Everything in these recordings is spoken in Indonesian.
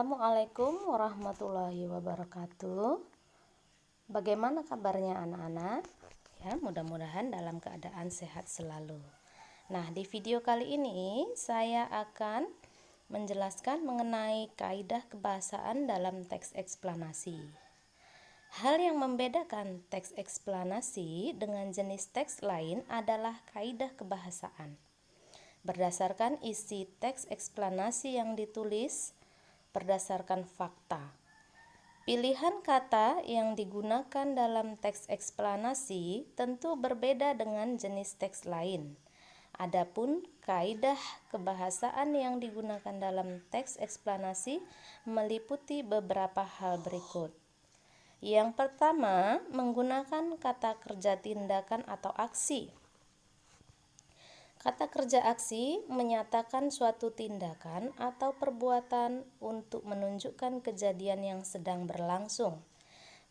Assalamualaikum warahmatullahi wabarakatuh. Bagaimana kabarnya anak-anak? Ya, mudah-mudahan dalam keadaan sehat selalu. Nah, di video kali ini saya akan menjelaskan mengenai kaidah kebahasaan dalam teks eksplanasi. Hal yang membedakan teks eksplanasi dengan jenis teks lain adalah kaidah kebahasaan. Berdasarkan isi teks eksplanasi yang ditulis berdasarkan fakta. Pilihan kata yang digunakan dalam teks eksplanasi tentu berbeda dengan jenis teks lain. Adapun kaidah kebahasaan yang digunakan dalam teks eksplanasi meliputi beberapa hal berikut. Yang pertama, menggunakan kata kerja tindakan atau aksi. Kata kerja aksi menyatakan suatu tindakan atau perbuatan untuk menunjukkan kejadian yang sedang berlangsung.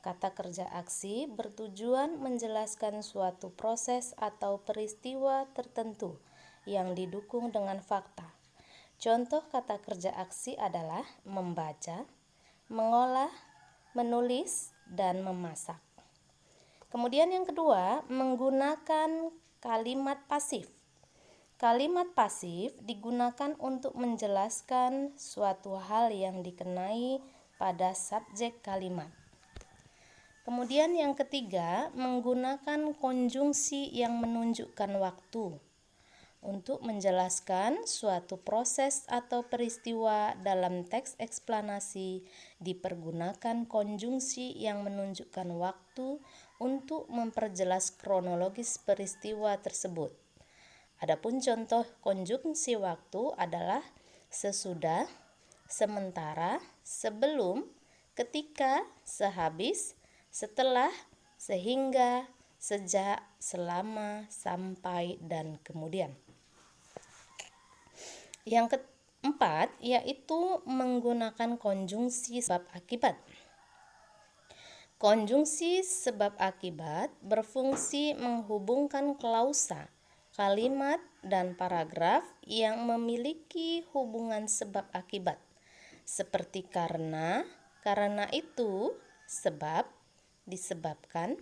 Kata kerja aksi bertujuan menjelaskan suatu proses atau peristiwa tertentu yang didukung dengan fakta. Contoh kata kerja aksi adalah membaca, mengolah, menulis, dan memasak. Kemudian yang kedua, menggunakan kalimat pasif. Kalimat pasif digunakan untuk menjelaskan suatu hal yang dikenai pada subjek kalimat. Kemudian yang ketiga, menggunakan konjungsi yang menunjukkan waktu. Untuk menjelaskan suatu proses atau peristiwa dalam teks eksplanasi dipergunakan konjungsi yang menunjukkan waktu untuk memperjelas kronologis peristiwa tersebut. Adapun contoh konjungsi waktu adalah sesudah, sementara, sebelum, ketika, sehabis, setelah, sehingga, sejak, selama, sampai, dan kemudian. Yang keempat yaitu menggunakan konjungsi sebab akibat. Konjungsi sebab akibat berfungsi menghubungkan klausa, kalimat, dan paragraf yang memiliki hubungan sebab akibat, seperti karena itu, sebab, disebabkan,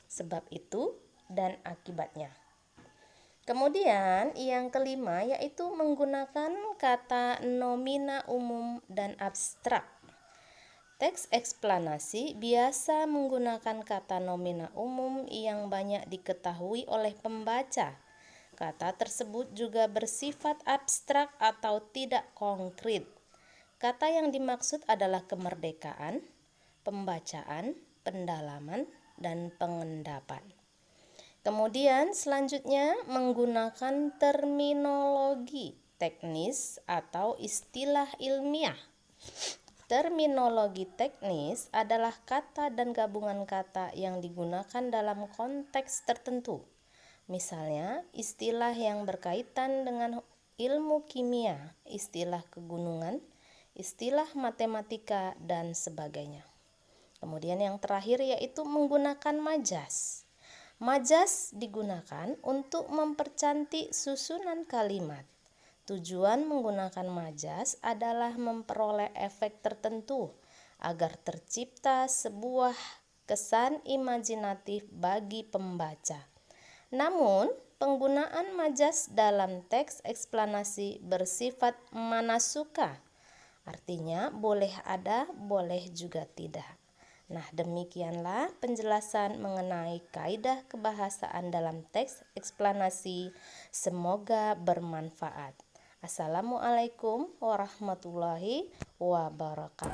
sebab itu, dan akibatnya. Kemudian yang kelima yaitu menggunakan kata nomina umum dan abstrak. Teks eksplanasi biasa menggunakan kata nomina umum yang banyak diketahui oleh pembaca. Kata tersebut juga bersifat abstrak atau tidak konkret. Kata yang dimaksud adalah kemerdekaan, pembacaan, pendalaman, dan pengendapan. Kemudian selanjutnya menggunakan terminologi teknis atau istilah ilmiah. Terminologi teknis adalah kata dan gabungan kata yang digunakan dalam konteks tertentu. Misalnya, istilah yang berkaitan dengan ilmu kimia, istilah kegunungan, istilah matematika, dan sebagainya. Kemudian yang terakhir yaitu menggunakan majas. Majas digunakan untuk mempercantik susunan kalimat. Tujuan menggunakan majas adalah memperoleh efek tertentu agar tercipta sebuah kesan imajinatif bagi pembaca. Namun, penggunaan majas dalam teks eksplanasi bersifat manasuka. Artinya, boleh ada, boleh juga tidak. Nah, demikianlah penjelasan mengenai kaidah kebahasaan dalam teks eksplanasi. Semoga bermanfaat. Assalamualaikum warahmatullahi wabarakatuh.